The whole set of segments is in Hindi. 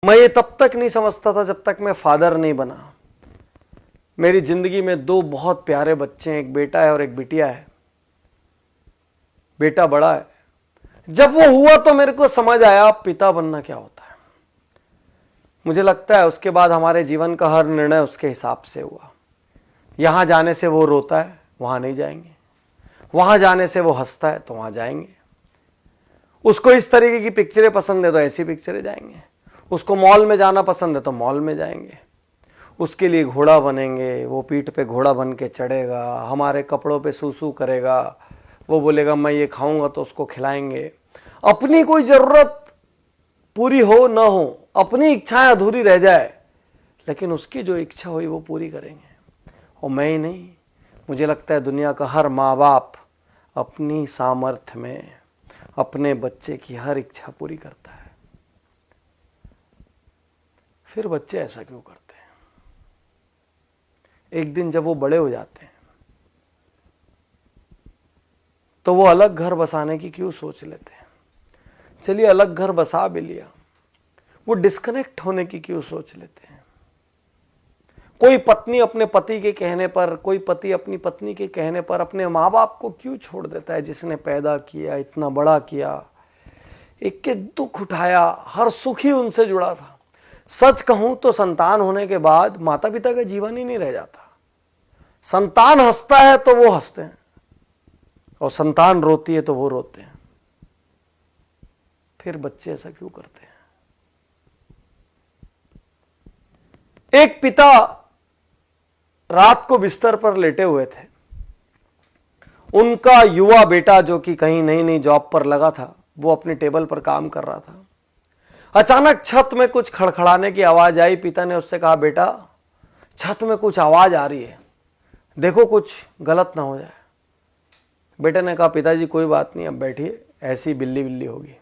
मैं ये तब तक नहीं समझता था जब तक मैं फादर नहीं बना। मेरी जिंदगी में दो बहुत प्यारे बच्चे हैं, एक बेटा है और एक बिटिया है। बेटा बड़ा है। जब वो हुआ तो मेरे को समझ आया पिता बनना क्या होता है। मुझे लगता है उसके बाद हमारे जीवन का हर निर्णय उसके हिसाब से हुआ। यहां जाने से वो रोता है, वहां नहीं जाएंगे। वहां जाने से वो हंसता है तो वहां जाएंगे। उसको इस तरीके की पिक्चरें पसंद है तो ऐसी पिक्चरें जाएंगे। उसको मॉल में जाना पसंद है तो मॉल में जाएंगे। उसके लिए घोड़ा बनेंगे, वो पीठ पे घोड़ा बन के चढ़ेगा, हमारे कपड़ों पे सूसू करेगा, वो बोलेगा मैं ये खाऊंगा तो उसको खिलाएंगे। अपनी कोई जरूरत पूरी हो ना हो, अपनी इच्छाएं अधूरी रह जाए, लेकिन उसकी जो इच्छा हुई वो पूरी करेंगे। और मैं ही नहीं, मुझे लगता है दुनिया का हर माँ बाप अपनी सामर्थ्य में अपने बच्चे की हर इच्छा पूरी करता है। फिर बच्चे ऐसा क्यों करते हैं? एक दिन जब वो बड़े हो जाते हैं तो वो अलग घर बसाने की क्यों सोच लेते हैं? चलिए अलग घर बसा भी लिया, वो डिस्कनेक्ट होने की क्यों सोच लेते हैं? कोई पत्नी अपने पति के कहने पर, कोई पति अपनी पत्नी के कहने पर अपने माँ बाप को क्यों छोड़ देता है, जिसने पैदा किया, इतना बड़ा किया, एक एक दुख उठाया, हर सुख ही उनसे जुड़ा था। सच कहूं तो संतान होने के बाद माता पिता का जीवन ही नहीं रह जाता। संतान हंसता है तो वो हंसते हैं, और संतान रोती है तो वो रोते हैं। फिर बच्चे ऐसा क्यों करते हैं? एक पिता रात को बिस्तर पर लेटे हुए थे। उनका युवा बेटा जो कि कहीं नई नई जॉब पर लगा था, वो अपने टेबल पर काम कर रहा था। अचानक छत में कुछ खड़खड़ाने की आवाज आई। पिता ने उससे कहा, बेटा छत में कुछ आवाज आ रही है, देखो कुछ गलत ना हो जाए। बेटे ने कहा, पिताजी कोई बात नहीं, अब बैठिए, ऐसी बिल्ली बिल्ली होगी।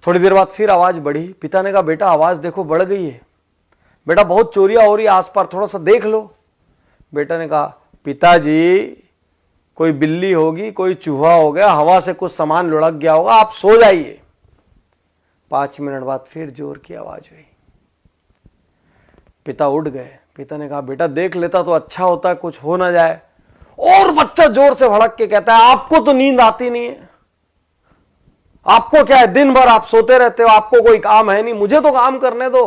थोड़ी देर बाद फिर आवाज बढ़ी। पिता ने कहा, बेटा आवाज देखो बढ़ गई है, बेटा बहुत चोरियां हो रही है आसपास, थोड़ा सा देख लो। बेटा ने कहा, पिताजी कोई बिल्ली होगी, कोई चूहा हो गया, हवा से कुछ सामान लुढ़क गया होगा, आप सो जाइए। 5 मिनट बाद फिर जोर की आवाज हुई। पिता उठ गए। पिता ने कहा, बेटा देख लेता तो अच्छा होता, कुछ हो ना जाए। और बच्चा जोर से भड़क के कहता है, आपको तो नींद आती नहीं है, आपको क्या है, दिन भर आप सोते रहते हो, आपको कोई काम है नहीं, मुझे तो काम करने दो।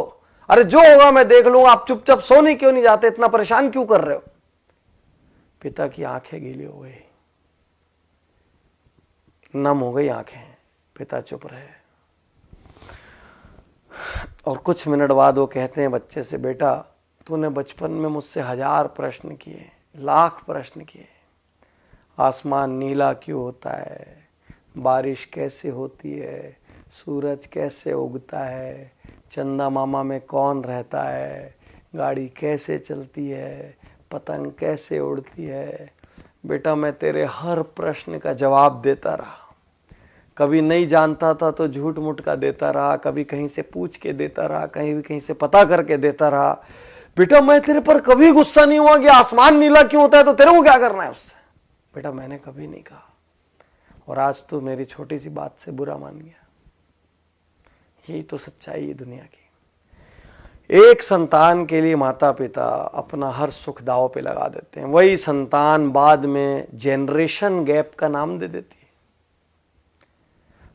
अरे जो होगा मैं देख लूंगा, आप चुपचाप सोने क्यों नहीं जाते, इतना परेशान क्यों कर रहे हो? पिता की आंखें गीली हो गई, नम हो गई आंखें। पिता चुप रहे। और कुछ मिनट बाद वो कहते हैं बच्चे से, बेटा तूने बचपन में मुझसे 1000 प्रश्न किए, लाख प्रश्न किए। आसमान नीला क्यों होता है, बारिश कैसे होती है, सूरज कैसे उगता है, चंदा मामा में कौन रहता है, गाड़ी कैसे चलती है, पतंग कैसे उड़ती है। बेटा मैं तेरे हर प्रश्न का जवाब देता रहा। कभी नहीं जानता था तो झूठ मूठ का देता रहा, कभी कहीं से पूछ के देता रहा, कहीं से पता करके देता रहा। बेटा मैं तेरे पर कभी गुस्सा नहीं हुआ कि आसमान नीला क्यों होता है तो तेरे को क्या करना है उससे। बेटा मैंने कभी नहीं कहा, और आज तो मेरी छोटी सी बात से बुरा मान गया। यही तो सच्चाई है दुनिया की। एक संतान के लिए माता पिता अपना हर सुख दांव पे लगा देते हैं। वही संतान बाद में जेनरेशन गैप का नाम दे देती है।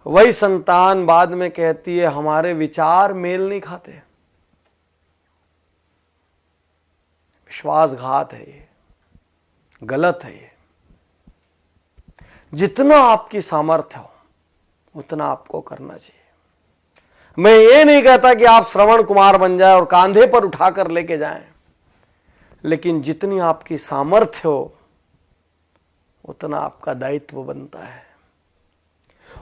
वही संतान बाद में कहती है हमारे विचार मेल नहीं खाते। विश्वासघात है ये, गलत है ये। जितना आपकी सामर्थ्य हो उतना आपको करना चाहिए। मैं ये नहीं कहता कि आप श्रवण कुमार बन जाए और कांधे पर उठाकर लेके जाएं, लेकिन जितनी आपकी सामर्थ्य हो उतना आपका दायित्व बनता है।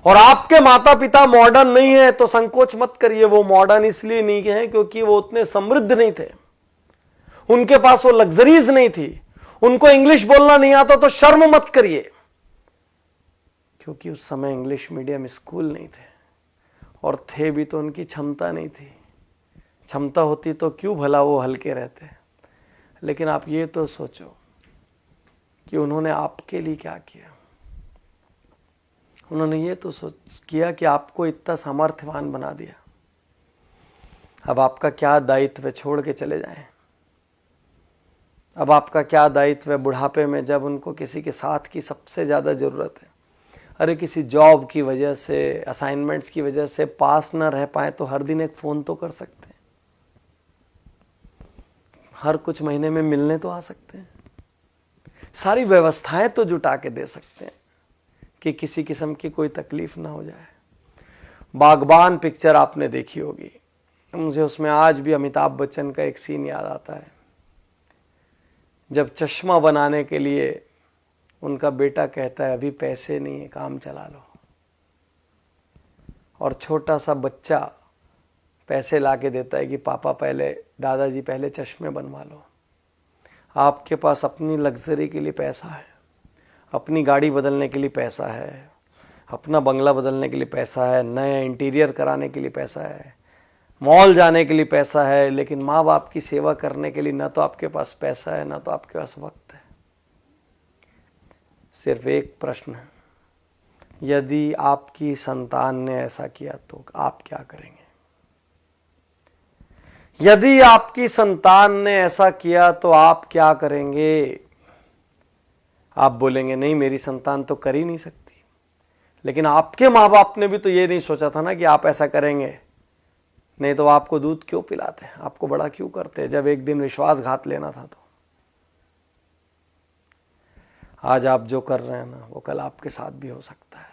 और आपके माता पिता मॉडर्न नहीं है तो संकोच मत करिए। वो मॉडर्न इसलिए नहीं है क्योंकि वो उतने समृद्ध नहीं थे, उनके पास वो लग्जरीज नहीं थी, उनको इंग्लिश बोलना नहीं आता तो शर्म मत करिए, क्योंकि उस समय इंग्लिश मीडियम स्कूल नहीं थे, और थे भी तो उनकी क्षमता नहीं थी। क्षमता होती तो क्यों भला वो हल्के रहते। लेकिन आप ये तो सोचो कि उन्होंने आपके लिए क्या किया। उन्होंने ये तो किया कि आपको इतना सामर्थ्यवान बना दिया। अब आपका क्या दायित्व है छोड़ के चले जाएं? अब आपका क्या दायित्व है बुढ़ापे में, जब उनको किसी के साथ की सबसे ज़्यादा ज़रूरत है? अरे किसी जॉब की वजह से, असाइनमेंट्स की वजह से पास ना रह पाए तो हर दिन एक फ़ोन तो कर सकते हैं, हर कुछ महीने में मिलने तो आ सकते हैं, सारी व्यवस्थाएं तो जुटा के दे सकते हैं कि किसी किस्म की कोई तकलीफ ना हो जाए। बागबान पिक्चर आपने देखी होगी, मुझे उसमें आज भी अमिताभ बच्चन का एक सीन याद आता है, जब चश्मा बनाने के लिए उनका बेटा कहता है अभी पैसे नहीं है, काम चला लो, और छोटा सा बच्चा पैसे ला के देता है कि पापा पहले, दादाजी पहले चश्मे बनवा लो। आपके पास अपनी लग्जरी के लिए पैसा है, अपनी गाड़ी बदलने के लिए पैसा है, अपना बंगला बदलने के लिए पैसा है, नए इंटीरियर कराने के लिए पैसा है, मॉल जाने के लिए पैसा है, लेकिन माँ बाप की सेवा करने के लिए ना तो आपके पास पैसा है, ना तो आपके पास वक्त है। सिर्फ एक प्रश्न है, यदि आपकी संतान ने ऐसा किया तो आप क्या करेंगे? यदि आपकी संतान ने ऐसा किया तो आप क्या करेंगे? आप बोलेंगे नहीं, मेरी संतान तो कर ही नहीं सकती। लेकिन आपके माँ बाप ने भी तो ये नहीं सोचा था ना कि आप ऐसा करेंगे, नहीं तो आपको दूध क्यों पिलाते, आपको बड़ा क्यों करते जब एक दिन विश्वासघात लेना था तो। आज आप जो कर रहे हैं ना, वो कल आपके साथ भी हो सकता है।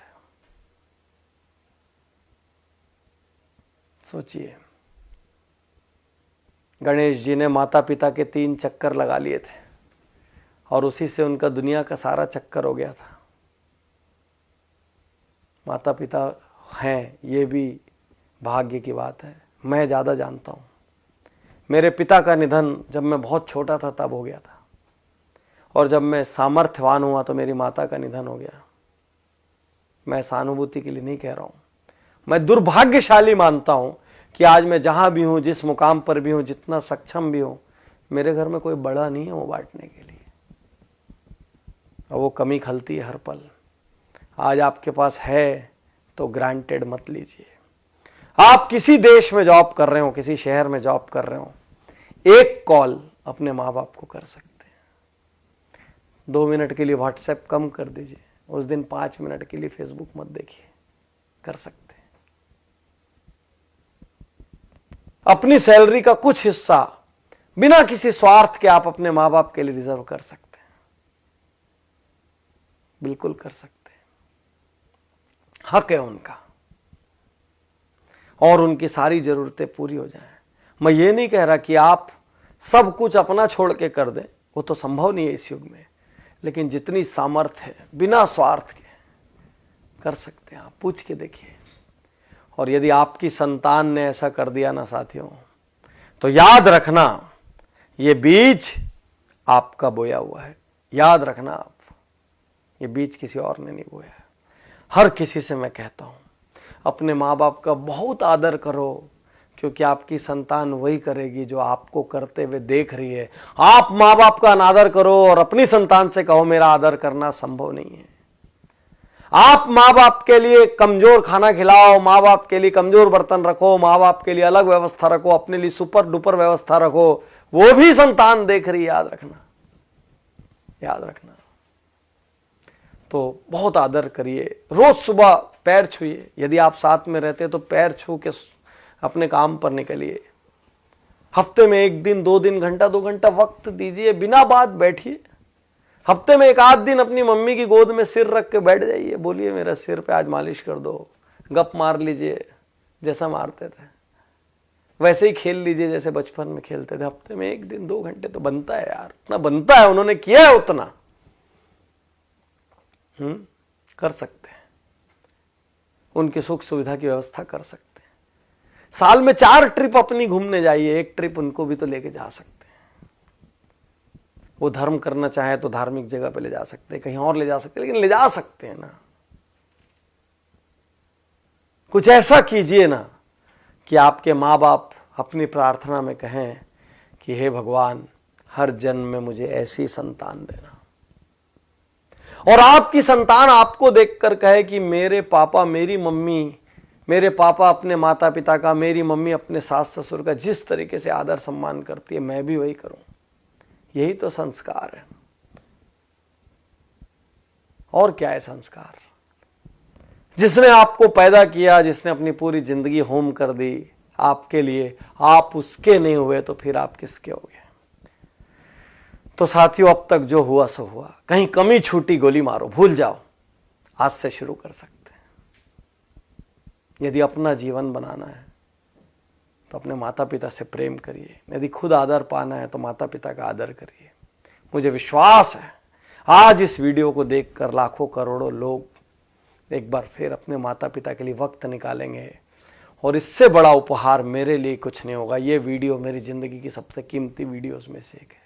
सोचिए, गणेश जी ने माता पिता के 3 चक्कर लगा लिए थे और उसी से उनका दुनिया का सारा चक्कर हो गया था। माता पिता हैं, ये भी भाग्य की बात है। मैं ज़्यादा जानता हूँ, मेरे पिता का निधन जब मैं बहुत छोटा था तब हो गया था, और जब मैं सामर्थ्यवान हुआ तो मेरी माता का निधन हो गया। मैं सहानुभूति के लिए नहीं कह रहा हूँ, मैं दुर्भाग्यशाली मानता हूँ कि आज मैं जहाँ भी हूँ, जिस मुकाम पर भी हूँ, जितना सक्षम भी हूँ, मेरे घर में कोई बड़ा नहीं है वो बांटने के लिए, और वो कमी खलती है हर पल। आज आपके पास है तो ग्रांटेड मत लीजिए। आप किसी देश में जॉब कर रहे हो, किसी शहर में जॉब कर रहे हो, एक कॉल अपने माँ बाप को कर सकते हैं। 2 मिनट के लिए व्हाट्सएप कम कर दीजिए, उस दिन 5 मिनट के लिए फेसबुक मत देखिए, कर सकते हैं। अपनी सैलरी का कुछ हिस्सा बिना किसी स्वार्थ के आप अपने माँ बाप के लिए रिजर्व कर सकते हैं, बिल्कुल कर सकते हैं, हक है उनका, और उनकी सारी जरूरतें पूरी हो जाएं। मैं ये नहीं कह रहा कि आप सब कुछ अपना छोड़ के कर दें, वो तो संभव नहीं है इस युग में, लेकिन जितनी सामर्थ्य है बिना स्वार्थ के कर सकते हैं। आप पूछ के देखिए। और यदि आपकी संतान ने ऐसा कर दिया ना साथियों, तो याद रखना ये बीज आपका बोया हुआ है। याद रखना आप, ये बीज किसी और ने नहीं बोया है। हर किसी से मैं कहता हूं, अपने माँ बाप का बहुत आदर करो, क्योंकि आपकी संतान वही करेगी जो आपको करते हुए देख रही है। आप माँ बाप का अनादर करो और अपनी संतान से कहो मेरा आदर करना संभव नहीं है। आप माँ बाप के लिए कमजोर खाना खिलाओ, माँ बाप के लिए कमजोर बर्तन रखो, माँ बाप के लिए अलग व्यवस्था रखो, अपने लिए सुपर डुपर व्यवस्था रखो, वो भी संतान देख रही है। याद रखना, याद रखना। तो बहुत आदर करिए, रोज सुबह पैर छूइए। यदि आप साथ में रहते तो पैर छू के अपने काम पर निकलिए। हफ्ते में 1 दिन 2 दिन, घंटा 2 घंटा वक्त दीजिए, बिना बात बैठिए। हफ्ते में 1 आध दिन अपनी मम्मी की गोद में सिर रख के बैठ जाइए, बोलिए मेरा सिर पे आज मालिश कर दो, गप मार लीजिए जैसा मारते थे, वैसे ही खेल लीजिए जैसे बचपन में खेलते थे। हफ्ते में 1 दिन 2 घंटे तो बनता है यार, उतना बनता है, उन्होंने किया है उतना। कर सकते हैं, उनकी सुख सुविधा की व्यवस्था कर सकते हैं। साल में 4 ट्रिप अपनी घूमने जाइए, 1 ट्रिप उनको भी तो लेके जा सकते हैं। वो धर्म करना चाहे तो धार्मिक जगह पे ले जा सकते हैं, कहीं और ले जा सकते हैं, लेकिन ले जा सकते हैं ना। कुछ ऐसा कीजिए ना कि आपके माँ बाप अपनी प्रार्थना में कहें कि हे भगवान, हर जन्म में मुझे ऐसी संतान देना। और आपकी संतान आपको देखकर कहे कि मेरे पापा मेरी मम्मी मेरे पापा अपने माता पिता का, मेरी मम्मी अपने सास ससुर का जिस तरीके से आदर सम्मान करती है, मैं भी वही करूं। यही तो संस्कार है। और क्या है संस्कार? जिसने आपको पैदा किया, जिसने अपनी पूरी जिंदगी होम कर दी आपके लिए, आप उसके नहीं हुए तो फिर आप किसके हो गए? तो साथियों, अब तक जो हुआ सो हुआ। कहीं कमी छूटी, गोली मारो, भूल जाओ। आज से शुरू कर सकते हैं। यदि अपना जीवन बनाना है तो अपने माता पिता से प्रेम करिए। यदि खुद आदर पाना है तो माता पिता का आदर करिए। मुझे विश्वास है आज इस वीडियो को देखकर लाखों करोड़ों लोग एक बार फिर अपने माता पिता के लिए वक्त निकालेंगे। और इससे बड़ा उपहार मेरे लिए कुछ नहीं होगा। ये वीडियो मेरी जिंदगी की सबसे कीमती वीडियोस में से एक है।